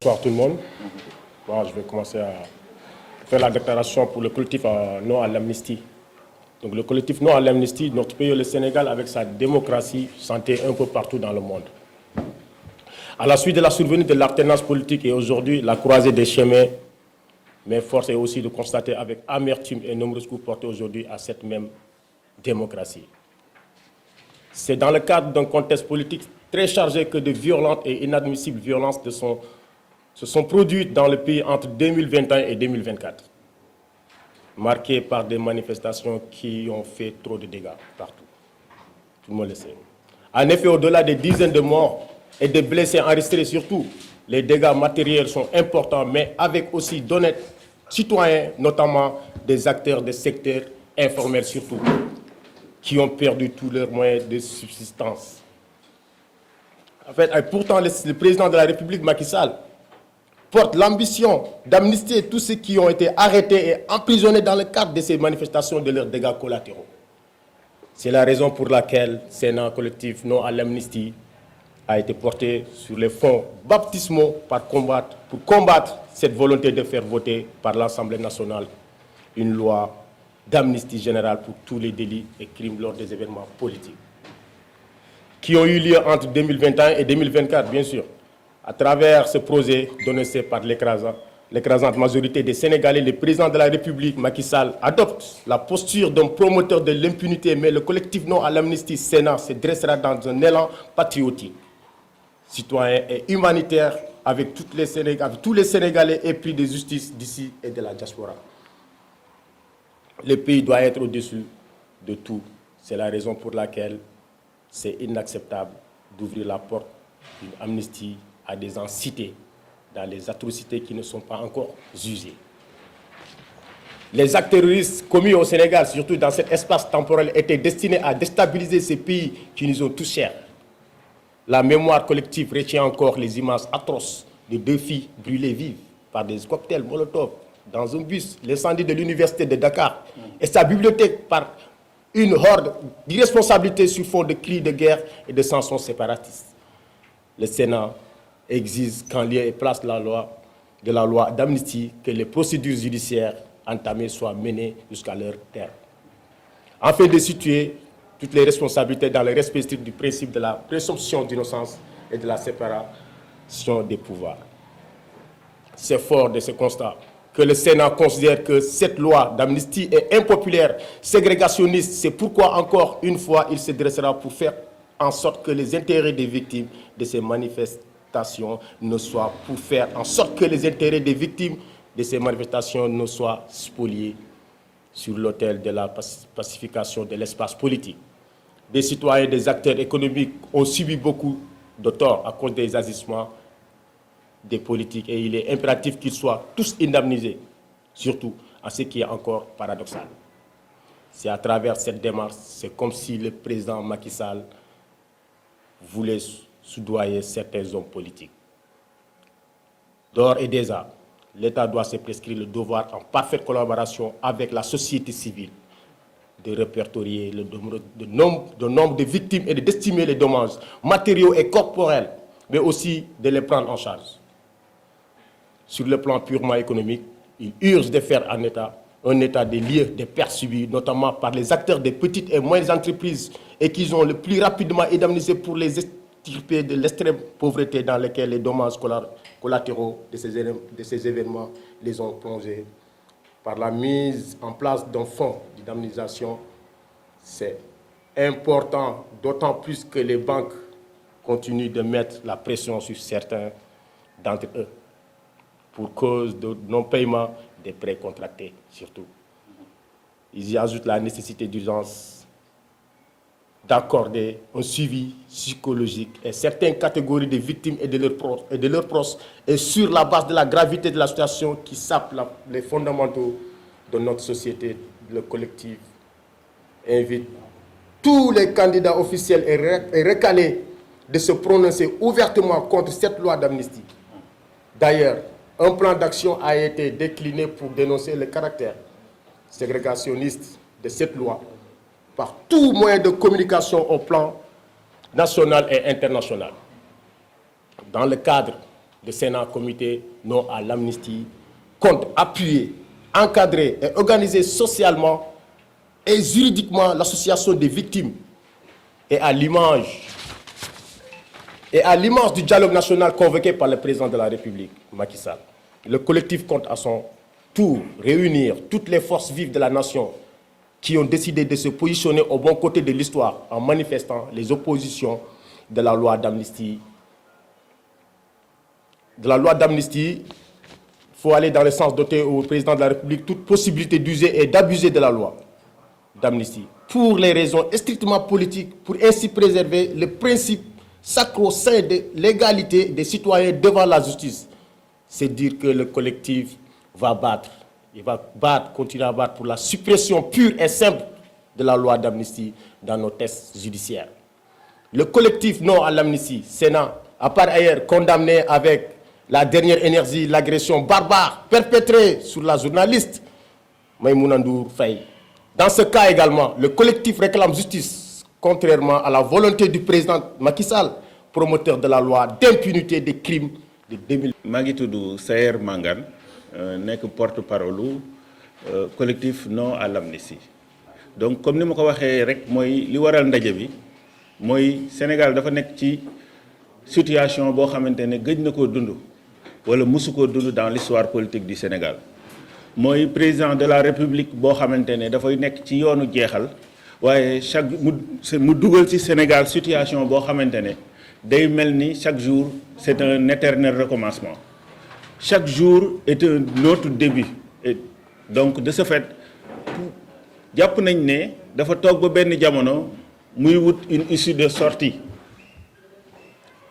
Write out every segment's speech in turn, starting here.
Bonsoir tout le monde. Bon, je vais commencer à faire la déclaration pour le collectif Non à l'amnistie. Donc le collectif Non à l'amnistie, notre pays, le Sénégal, avec sa démocratie, sentait un peu partout dans le monde. À la suite de la survenue de l'alternance politique et aujourd'hui la croisée des chemins, mais force est aussi de constater avec amertume et nombreux coups portés aujourd'hui à cette même démocratie. C'est dans le cadre d'un contexte politique très chargé que de violentes et inadmissibles violences se sont produites dans le pays entre 2021 et 2024, marquées par des manifestations qui ont fait trop de dégâts partout. Tout le monde le sait. En effet, au-delà des dizaines de morts et de blessés enregistrés surtout, les dégâts matériels sont importants, mais avec aussi d'honnêtes citoyens, notamment des acteurs des secteurs informels surtout, qui ont perdu tous leurs moyens de subsistance. En fait, et pourtant, le président de la République, Macky Sall, porte l'ambition d'amnistier tous ceux qui ont été arrêtés et emprisonnés dans le cadre de ces manifestations de leurs dégâts collatéraux. C'est la raison pour laquelle le Sénat collectif Non à l'amnistie a été porté sur les fonds baptismaux pour combattre cette volonté de faire voter par l'Assemblée nationale une loi d'amnistie générale pour tous les délits et crimes lors des événements politiques qui ont eu lieu entre 2021 et 2024, bien sûr. À travers ce projet dénoncé par l'écrasante majorité des Sénégalais, le président de la République, Macky Sall, adopte la posture d'un promoteur de l'impunité, mais le collectif Non à l'amnistie Sénat se dressera dans un élan patriotique, citoyen et humanitaire avec tous les Sénégalais épris de justice d'ici et de la diaspora. Le pays doit être au-dessus de tout. C'est la raison pour laquelle c'est inacceptable d'ouvrir la porte d'une amnistie à des gens cités dans les atrocités qui ne sont pas encore jugées. Les actes terroristes commis au Sénégal, surtout dans cet espace temporel, étaient destinés à déstabiliser ces pays qui nous ont tous chers. La mémoire collective retient encore les images atroces de 2 filles brûlées vives par des cocktails Molotov dans un bus, l'incendie de l'université de Dakar et sa bibliothèque par une horde d'irresponsabilité sur fond de cris de guerre et de chansons séparatistes. Le Sénat exige qu'en lieu et place de la loi d'amnistie, que les procédures judiciaires entamées soient menées jusqu'à leur terme, afin de situer toutes les responsabilités dans le respect strict du principe de la présomption d'innocence et de la séparation des pouvoirs. C'est fort de ce constat que le Sénat considère que cette loi d'amnistie est impopulaire, ségrégationniste. C'est pourquoi, encore une fois, il se dressera pour faire en sorte que les intérêts des victimes de ces manifestations ne soient spoliés sur l'autel de la pacification de l'espace politique. Des citoyens et des acteurs économiques ont subi beaucoup de torts à cause des agissements des politiques et il est impératif qu'ils soient tous indemnisés, surtout à ce qui est encore paradoxal. C'est à travers cette démarche, c'est comme si le président Macky Sall voulait soudoyer certains hommes politiques. D'ores et déjà, l'État doit se prescrire le devoir, en parfaite collaboration avec la société civile, de répertorier le nombre de victimes et d'estimer les dommages matériaux et corporels, mais aussi de les prendre en charge. Sur le plan purement économique, il urge de faire un état des lieux des pertes subies, notamment par les acteurs des petites et moyennes entreprises, et qu'ils ont le plus rapidement indemnisé pour les extirper de l'extrême pauvreté dans laquelle les dommages collatéraux de ces événements les ont plongés. Par la mise en place d'un fonds d'indemnisation, c'est important, d'autant plus que les banques continuent de mettre la pression sur certains d'entre eux pour cause de non-paiement des prêts contractés, surtout. Ils y ajoutent la nécessité d'urgence d'accorder un suivi psychologique à certaines catégories de victimes et de leurs proches, et sur la base de la gravité de la situation qui sape les fondamentaux de notre société, le collectif invite tous les candidats officiels et recalés de se prononcer ouvertement contre cette loi d'amnistie. D'ailleurs, un plan d'action a été décliné pour dénoncer le caractère ségrégationniste de cette loi par tout moyen de communication au plan national et international. Dans le cadre de Sénat Comité Non à l'Amnistie compte appuyer, encadrer et organiser socialement et juridiquement l'association des victimes et à l'image du dialogue national convoqué par le président de la République, Macky Sall. Le collectif compte à son tour réunir toutes les forces vives de la nation qui ont décidé de se positionner au bon côté de l'histoire en manifestant les oppositions de la loi d'amnistie. Il faut aller dans le sens d'ôter au président de la République toute possibilité d'user et d'abuser de la loi d'amnistie pour les raisons strictement politiques, pour ainsi préserver le principe sacro-saint de l'égalité des citoyens devant la justice. C'est dire que le collectif va battre. Il va continuer à battre pour la suppression pure et simple de la loi d'amnistie dans nos tests judiciaires. Le collectif Non à l'amnistie, Sénat, a par ailleurs condamné avec la dernière énergie l'agression barbare perpétrée sur la journaliste Maïmouna Ndour Faye. Dans ce cas également, le collectif réclame justice, contrairement à la volonté du président Macky Sall, promoteur de la loi d'impunité des crimes de 2000. maa ngi tudd Saër Mangane nekk porte-parole collectif Non à l'amnistie. Donc comme ni ma ko waxee rek mooy li waral ndaje bi mooy Sénégal dafa nekk ci situation boo xamante ne gëj na koo dund wala musu koo dund dans l'histoire politique du Sénégal mooy président de la République boo xamante ne dafay nekk ci yoonu jeexal waaye mu dugal ci Sénégal situation boo xamante ne day mel ni chaque jour c'est un éternel recommencement. Chaque jour est un autre début. Et donc de ce fait jàpp nañ ne dafa toog ba benn jamono muy wut une issue de sortie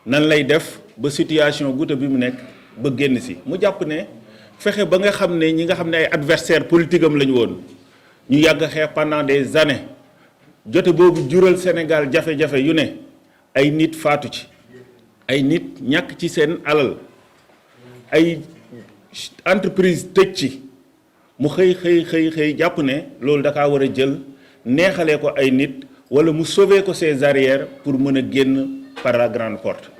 nan lay def ba situation goutte bi mu nekk ba génn si mu jàpp ne fexe ba nga xam ne ñi nga xam ne ay adversaire politique am lañu woon ñu yàgg a xeex pendant des années jote boobu jural Sénégal jafe-jafe yu ne ay nit faatu ci ay nit ñàkk ci seen alal ay entreprise tëj ci mu xëy jàpp ne loolu dakaa war a jël neexalee ko ay nit wala mu sauver ko ses arrières pour mën a génn par la grande porte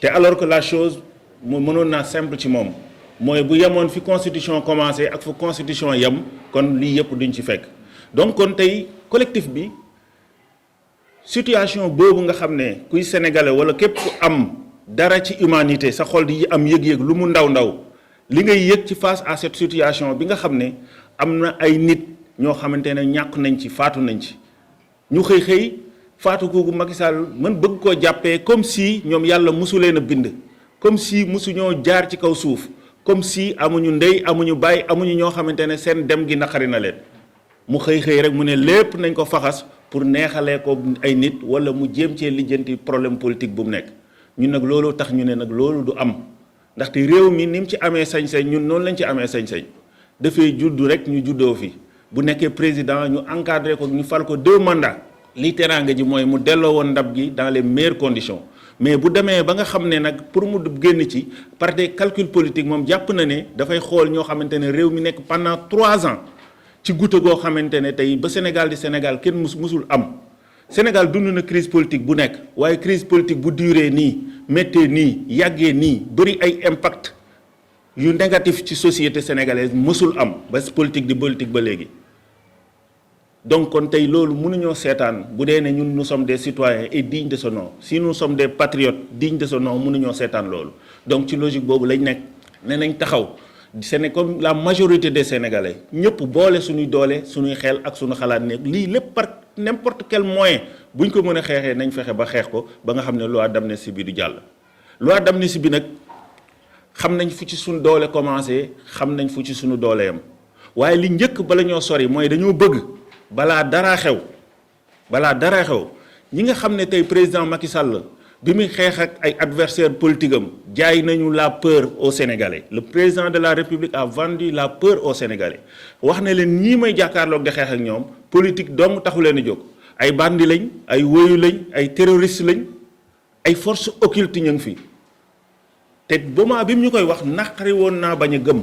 te alors que la chose mu mënoon naa simple ci moom mooy bu yemoon fi constitution commencé ak fa constitution yem kon lii yëpp duñ ci fekk. Donc kon tey collectif bi situation boobu nga xam ne kuy sénégalais wala képp ku am dara ci humanité sa xol di am yëg-yëg lu mu ndaw li ngay yëg ci face à cette situation bi nga xam ne am na ay nit ñoo xamante ne ñàkk nañ ci faatu nañ ci ñu xëy faatu googu Macky Sall mën bëgg koo jàppee comme si ñoom yàlla mosu leen a bind comme si mosu ñoo jaar ci kaw suuf comme si amuñu ndey amuñu baay amuñu ñoo xamante ne seen dem gi naqari na leen mu xëy rek mu ne lépp nañ ko faxas pour neexalee ko ay nit wala mu jéem cee lijjanti problème politique bu mu nekk ñun nag loolu tax ñu ne nag loolu du am ndaxte réew mi ni mu ci amee sañ-sañ ñun noonu lañ ci amee sañ-sañ dafay juddu rek ñu juddoo fi bu nekkee président ñu encadré ko ñu fal ko 2 mandats li teraanga ji mooy mu delloo woon ndab gi dans les meilleures conditions mais bu demee ba nga xam ne nag pour mu génn ci par des calculs politiques moom jàpp na ne dafay xool ñoo xamante ne réew mi nekk pendant 3 ans ci goutte goo xamante ne tey ba Sénégal di Sénégal kenn musul am Sénégal dund na crise politique bu nekk waaye crise politique bu duré nii méttee nii yàggee nii bëri ay impact yu négatif ci société sénégalaise mësul am ba politique di politique ba léegi. Donc kon tey loolu mënuñoo seetaan bu dee ne ñun nous sommes des citoyens et dignes de ce nom si nous sommes des patriotes dignes de ce nom mënuñoo seetaan loolu donc ci logique boobu lañ nekk ne nañ taxaw Séné comme la majorité des Sénégalais ñëpp boole suñuy doole suñuy xel ak suñu xalaat ne lii lépp par n'importe quel moyen buñ ko mën a xeexee nañ fexe ba xeex ko ba nga xam ne loi d'amnistie bi du jàll. Loi d'amnistie bi nag xam nañ fu ci suñu doole commencé xam nañ fu ci suñu doole yam waaye li njëkk bala ñoo sori mooy dañoo bëgg balaa dara xew ñi nga xam ne tey président Macky Sall bi muy xeex ak ay adversaires politiques am jaay nañu la peur aux Sénégalais le président de la République a vendu la peur aux Sénégalais wax ne leen ñii may jàkkaarloog di xeex ak ñoom politique dong taxu leen a jóg ay bandi lañ ay woyu lañ ay terroristes lañ ay forces occultes ñu ngi fi te moment bi mu ñu koy wax naqari woon naa bañ a gëm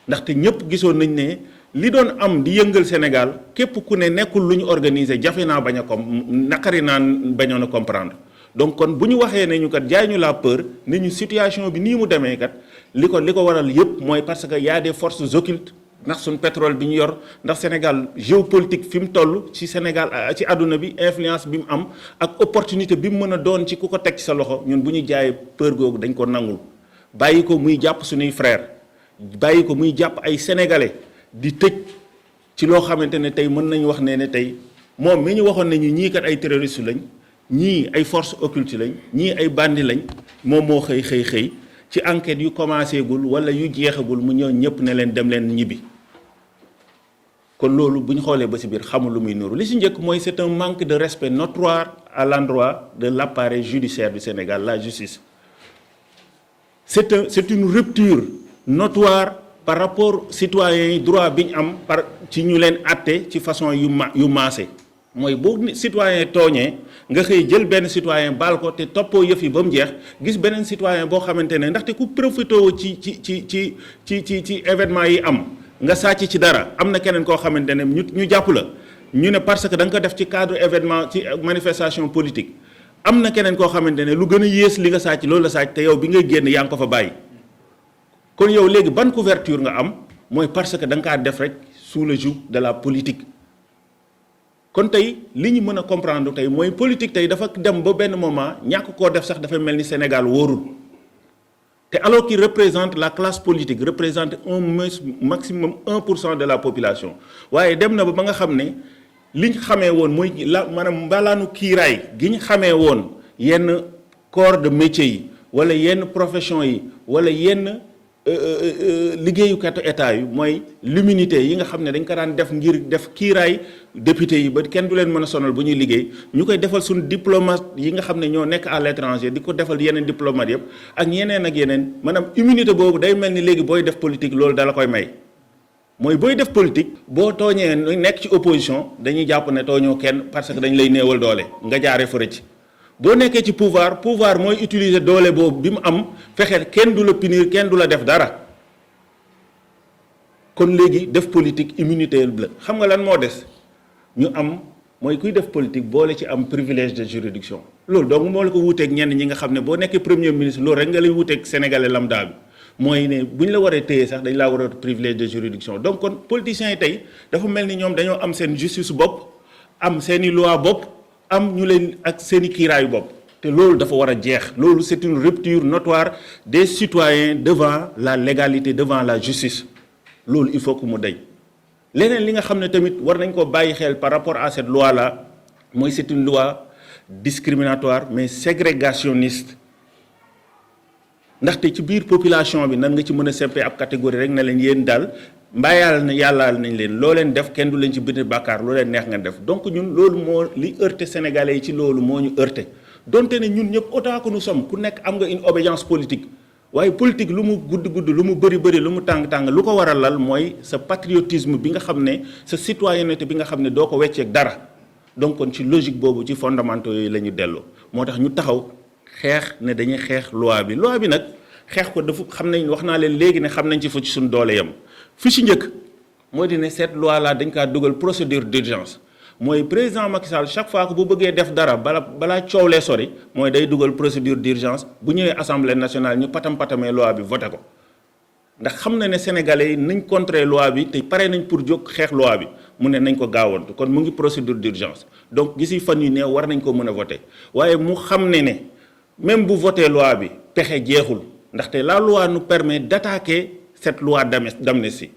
ndaxte ñëpp gisoon nañ ne li doon am di yëngal Sénégal képp ku ne nekkul lu ñu organiser jafe naa bañ a naqari naa bañoon a comprendre donc kon bu ñu waxee ne ñu kat jaay ñu la peur ne ñu situation bi nii mu demee kat li ko waral yëpp mooy parce que y a des forces occultes ndax suñ pétrole bi ñu yor ndax Sénégal géopolitique fi mu toll ci Sénégal ci àdduna bi influence bi mu am ak opportunité bi mu mën a doon ci ku ko teg ci sa loxo ñun bu ñu jaayee peur googu dañ ko nangul bàyyi ko muy jàpp suñuy frère bàyyi ko muy jàpp ay sénégalais di tëj ci loo xamante ne tey mën nañu wax ne tey moom mi ñu waxoon ne ñu ñii kat ay terroristes lañ ñii ay forces occultes lañ ñii ay bandits lañ moom moo xëy ci enquête yu commencé gul wala yu jeexagul mu ñëw ñëpp ne leen dem leen ñibbi kon loolu bu ñu xoolee ba ci biir xamul lu muy nuru li ci njëkk mooy c'est un manque de respect notoire à l'endroit de l'appareil judiciaire du Sénégal, la justice. C'est une rupture notoire par rapport citoyens yi droit bi ñu am par ci ñu leen àtte ci façon yu maase mooy boo citoyen tooñee nga xëy jël benn citoyen baal ko te toppoo yëf yi ba mu jeex gis beneen citoyen boo xamante ne ndaxte ku profité ci événement yi am nga sàcc ci dara am na keneen koo xamante ne ñu jàpp la ñu ne parce que da nga ko def ci cadre événement ci manifestation politique am na keneen koo xamante ne lu gën a yées li nga sàcc loolu la sàcc te yow bi ngay génn yaa ngi ko fa bàyyi kon yow léegi ban couverture nga am mooy parce que da nga kaa def rek sous le joug de la politique kon tey li ñu mën a comprendre tey mooy politique tey dafa dem ba benn moment ñàkk koo def sax dafa mel ni Sénégal wóorul te alors qu'il représente la classe politique représente un maximum 1% de la population waaye dem na ba nga xam ne liñ xamee woon mooy la maanaam mbalaanu kiiraay gi ñu xamee woon yenn corps de métier yi wala yenn profession yi wala yenn liggéeyukatu état yi mooy l'immunité yi nga xam ne dañ ko daan def ngir def kiiraay député yi ba kenn du leen mën a sonal bu ñuy liggéey ñu koy defal suñu diplomate yi nga xam ne ñoo nekk à l'étranger di ko defal yeneen diplomate yëpp ak yeneen maanaam immunité boobu day mel ni léegi booy def politique loolu dala koy may mooy booy def politique boo tooñee nekk ci opposition dañuy jàpp ne tooñoo kenn parce que dañ lay néewal doole nga jaaree fa rëcc boo nekkee ci pouvoir mooy utiliser doole boobu bi mu am fexe kenn du la punir kenn du la def dara kon léegi def politique immunité la xam nga lan moo des ñu am mooy kuy def politique boole ci am privilège de juridiction loolu donc moo la ko wuuteeg ñenn ñi nga xam ne boo nekkee premier ministre loolu rek nga lay wuuteeg sénégalais lambda bi mooy ne bu ñu la waree téye sax dañ laa war a privilège de juridiction donc kon politiciens yi tey dafa mel ni ñoom dañoo am seen justice bopp am seeni loi bopp am ñu leen ak seeni kiiraayu bopp te loolu dafa war a jeex loolu c'est une rupture notoire des citoyens devant la légalité devant la justice loolu il faut que mu dañ leneen li nga xam ne tamit war nañ ko bàyyi xel par rapport à cette loi là mooy c'est une loi discriminatoire mais ségrégationniste ndaxte ci biir population bi nan nga ci mën a seppee ab catégorie rek na leen yéen daal mbaayaal na yàllaal nañ leen loo leen def kenn du leen ci bind bàkkaar loo leen neex nga def donc ñun loolu moo li heurté sénégalais yi ci loolu moo ñu heurté donte ne ñun ñëpp autant que nous sommes ku nekk am nga une obédience politique waaye politique lu mu gudd lu mu bëri lu mu tàng lu ko war a lal mooy sa patriotisme bi nga xam ne sa citoyenneté bi nga xam ne doo ko wecceeg dara donc kon ci logique boobu ci fondamentaux yooyu la ñu delloo moo tax ñu taxaw xeex ne dañuy xeex loi bi nag xeex ko dafa xam nañ wax naa leen léegi ne xam nañ ci fu ci suñu doole yam fi ci njëkk moo di ne cette loi là dañ kaa dugal procédure d'urgence mooy président Macky Sall chaque fois que bu bëggee def dara balaa coow lee sori mooy day dugal procédure d'urgence bu ñëwee assemblée nationale ñu patamee loi bi voté ko ndax xam na ne sénégalais yi nañ contrer loi bi te pare nañ pour jóg xeex loi bi mu ne nañ ko gaawantu kon mu ngi procédure d'urgence donc gisi fan yu néew war nañ ko mën a voté waaye mu xam ne même bu voté loi bi pexe jeexul ndaxte la loi nous permet d'attaquer cette loi d'amnistie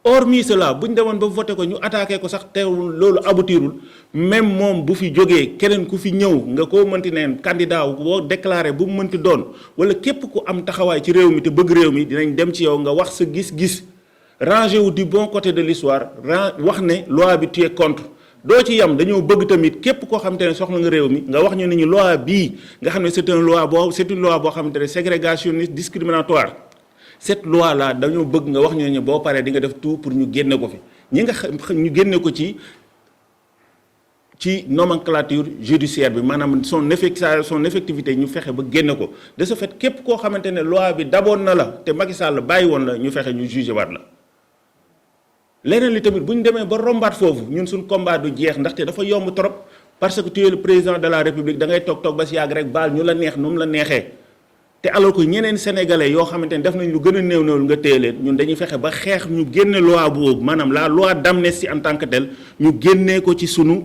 hormis cela bu ñu demoon ba voté ko ñu attaqué ko sax teewul loolu aboutirul même moom bu fi jógee keneen ku fi ñëw nga koo mënti neen candidat boo déclaré bu mu mënti doon wala képp ku am taxawaay ci réew mi te bëgg réew mi dinañ dem ci yow nga wax sa gis-gis rangé wu du bon côté de l'histoire wax ne loi bi tu es contre doo ci yam dañoo bëgg tamit képp koo xamante ne soxla nga réew mi nga wax ñu ne ñu loi bii nga xam ne c'est une loi boo xamante ne ségrégationniste discriminatoire cette loi là dañoo bëgg nga wax ñu ne boo paree di nga def tout pour ñu génne ko fi ñi nga xam ñu génne ko ci nomenclature judiciaire bi maanaam son effectivité ñu fexe ba génne ko de ce fait képp koo xamante ne loi bi daboon na la te Macky Sall bàyyi woon la ñu fexe ñu jugé waat la. leneen li tamit bu ñu demee ba rombaat foofu ñun suñ combat du jeex ndaxte dafa yomb trop parce que tu es le président de la république da ngay toog ba si yàgg rek baal ñu la neex nu mu la neexee te alors que ñeneen sénégalais yoo xamante ne def nañ lu gën a néew nga téye leen ñun dañuy fexe ba xeex ñu génne loi boobu maanaam la loi d'amnistie en tant que telle ñu génnee ko ci sunu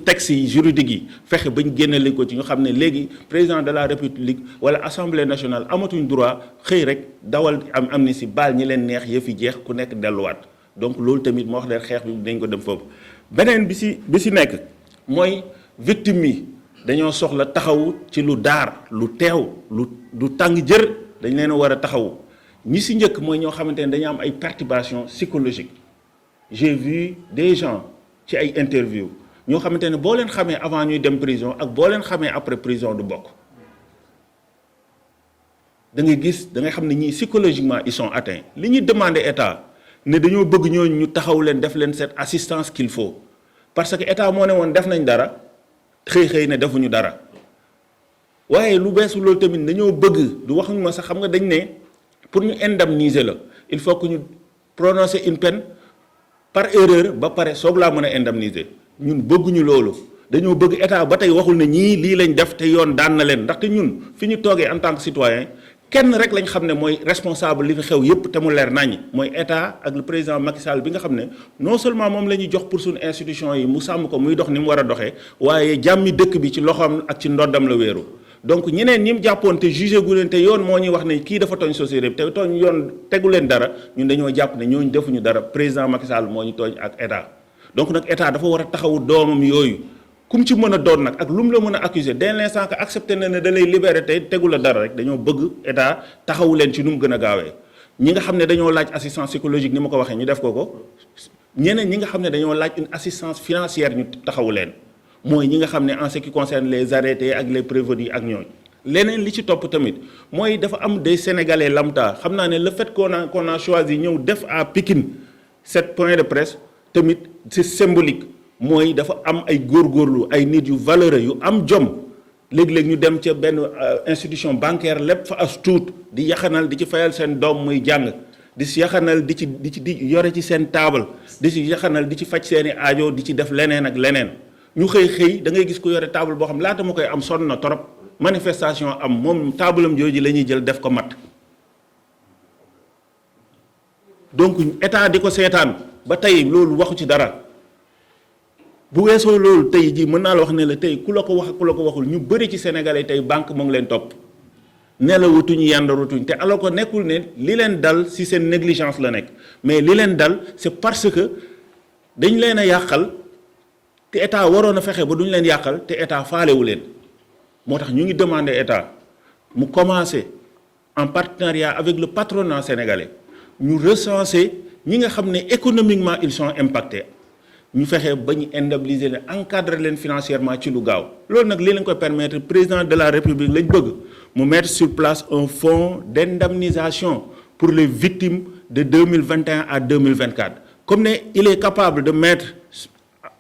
texte yi juridique yi fexe ba ñu génne leen ko ci ñu xam ne léegi président de la république wala assemblée nationale amatuñ droit xëy rek dawal am amnistie baal ñi leen neex yëf yi jeex ku nekk delluwaat donc loolu tamit moo wax leen xeex bi dañ ko dem foofu. beneen bi si nekk mooy victime yi dañoo soxla taxawu ci lu daar lu teew lu tàng jër dañ leen a war a taxawu ñi si njëkk mooy ñoo xamante ne dañu am ay perturbations psychologiques j'ai vu des gens ci ay interview ñoo xamante ne boo leen xamee avant ñuy dem prison ak boo leen xamee après prison du bokk da ngay gis da ngay xam ne ñii psychologiquement ils sont atteints li ñuy demander état ne dañoo bëgg ñooñu ñu taxaw leen def leen cette assistance qu'il faut parce que état moo ne woon def nañ dara xëy ne defuñu dara waaye lu beesu loolu tamit dañoo bëgg du waxuñu ma sax xam nga dañ ne pour ñu indemniser la il faut que ñu prononcer une peine par erreur ba pare soog laa mën a indemniser ñun bëgguñu loolu dañoo bëgg état ba tey waxul ne ñii lii lañ def te yoon daan na leen ndaxte ñun fi ñu toogee en tant que citoyen kenn rek lañ xam ne mooy responsable li fi xew yépp te mu leer naññ mooy état ak le président Macky Sall bi nga xam ne non seulement moom la ñuy jox pour suñu institution yi mu sàmm ko muy dox ni mu war a doxee waaye jàmmi dëkk bi ci loxoom ak ci ndoddam la wéeru donc ñeneen ñi mu jàppoon te jugé gu leen te yoon moo ñuy wax ne kii dafa tooñ société bi te tooñ yoon tegu leen dara ñun dañoo jàpp ne ñooñu defuñu dara président Macky Sall moo ñu tooñ ak état donc nag état dafa war a taxawu doomam yooyu kum ci mën a doon nag ak lu mu la mën a accuser dès l'instant que accepté na ne da lay libéré te tegu la dara rek dañoo bëgg état taxawu leen ci nu mu gën a gaawee ñi nga xam ne dañoo laaj assistance psychologique ni ma ko waxee ñu def ko ñeneen ñi nga xam ne dañoo laaj une assistance financière ñu taxawu leen mooy ñi nga xam ne en ce qui concerne les arrêtés ak les prévenus ak ñooñu leneen li ci topp tamit mooy dafa am des sénégalais lambda xam naa ne le fait qu'on a choisi ñëw def à Pikine cette point de presse tamit c'est symbolique mooy dafa am ay góorgóorlu ay nit yu valeureux yu am jom léeg-léeg ñu dem ca benn institution bancaire lépp fa as tuut di yaxanal di ci fayal seen doom muy jàng di ci yaxanal di yore ci seen taabal di ci yaxanal di ci faj seeni aajo di ci def leneen ak leneen ñu xëy da ngay gis ku yore taabal boo xam laata ma koy am sonn na torop manifestation am moom taabalam jooju la ñuy jël def ko mat donc état di ko seetaan ba tey loolu waxu ci dara bu weesoo loolu tey jii mën naa la wax ne la tey ku la ko wax ak ku la ko waxul ñu bëri ci Sénégalais tey banque mu ngi leen topp nelawutuñ yandarutuñ te alors que nekkul ne li leen dal si seen négligence la nekk mais li leen dal c'est parce que dañ leen a yàqal te état waroon a fexe ba duñ leen yàqal te état faalewu leen moo tax ñu ngi demander état mu commencer en partenariat avec le patronat sénégalais ñu recenser ñi nga xam ne économiquement ils sont impactés ñu fexe ba ñu indemniser leen encadrer leen financièrement ci lu gaaw loolu nag lii lañ koy permettre président de la république lañ bëgg mu mettre sur place un fonds d'indemnisation pour les victimes de 2021 à 2024 comme ne il est capable de mettre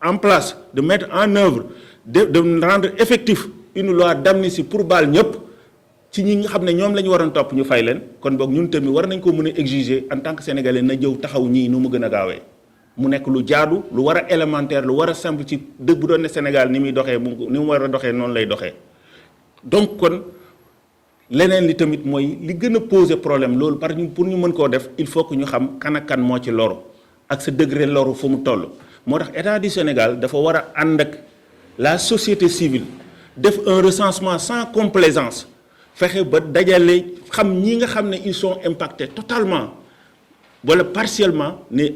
en place de mettre en œuvre de rendre effectif une loi d'amnistie pour baal ñëpp ci ñi nga xam ne ñoom la ñu waroon topp ñu fay leen kon boog ñun tamit war nañ ko mën a exiger en tant que sénégalais na jëw taxaw ñii nu mu gën a gaawee mu nekk lu jaadu lu war a élémentaire lu war a simple ci dëgg bu doon ne Sénégal ni muy doxee ni mu war a doxee noonu lay doxee donc kon leneen li tamit mooy li gën a poser problème loolu parce que pour ñu mën koo def il faut que ñu xam kan ak kan moo ci loru ak sa degré loru fu mu toll moo tax état du Sénégal dafa war a ànd ak la société civile def un recensement sans complaisance fexe ba dajale xam ñi nga xam ne ils sont impactés totalement wala partiellement ne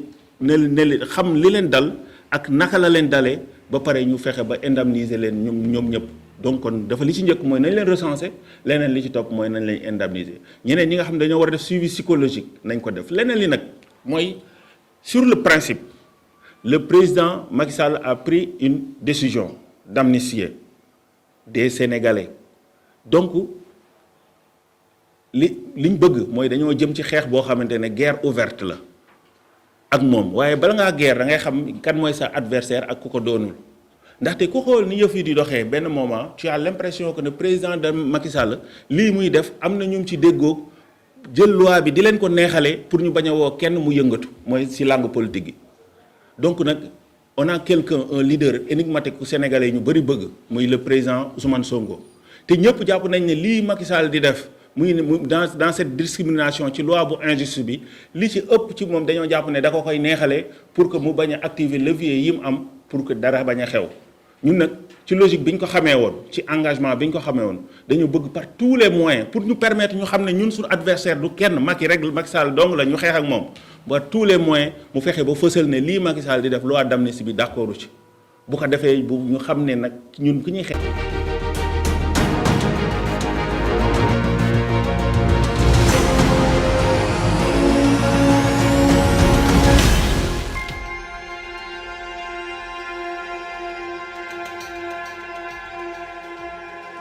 xam li leen dal ak naka la leen dalee ba pare ñu fexe ba indemniser leen ñoom ñëpp donc kon dafa li ci njëkk mooy nañ leen recenser leneen li ci topp mooy nañ leen indemniser ñeneen ñi nga xam ne dañoo war a def suivi psychologique nañ ko def leneen li nag mooy sur le principe le président Macky Sall a pris une décision d'amnistier des Sénégalais donc liñ bëgg mooy dañoo jëm ci xeex boo xamante ne guerre ouverte la ak moom waaye bala ngaa guerre da ngay xam kan mooy sa adversaire ak ku ko doonul ndaxte ku xool ni yëf yi di doxee benn moment tu as l'impression que le président de Macky Sall lii muy def am na ñu ci déggoo jël loi bi di leen ko neexale pour ñu bañ a woo kenn mu yëngatu mooy ci langue politique gi donc nag on a quelqu'un un leader énigmatique ku sénégalais ñu bëri bëgg muy le président Ousmane Sonko te ñëpp jàpp nañ ne lii Macky Sall di def muy dans cette discrimination ci loi bu injuste bi li ci ëpp ci moom dañoo jàpp ne da ko koy neexalee pour que mu bañ a activer levier yi mu am pour que dara bañ a xew ñun nag ci logique bi ñu ko xamee woon ci engagement bi ñu ko xamee woon dañu bëgg par tous les moyens pour ñu permettre ñu xam ne ñun suñu adversaire du kenn Macky rek Macky Sall dong la ñu xeex ak moom ba tous les moyens mu fexe ba fësal ne lii Macky Sall di def loi d'amnistie bi d'accordu ci bu ko defee bu ñu xam ne nag ñun ku ñuy xeex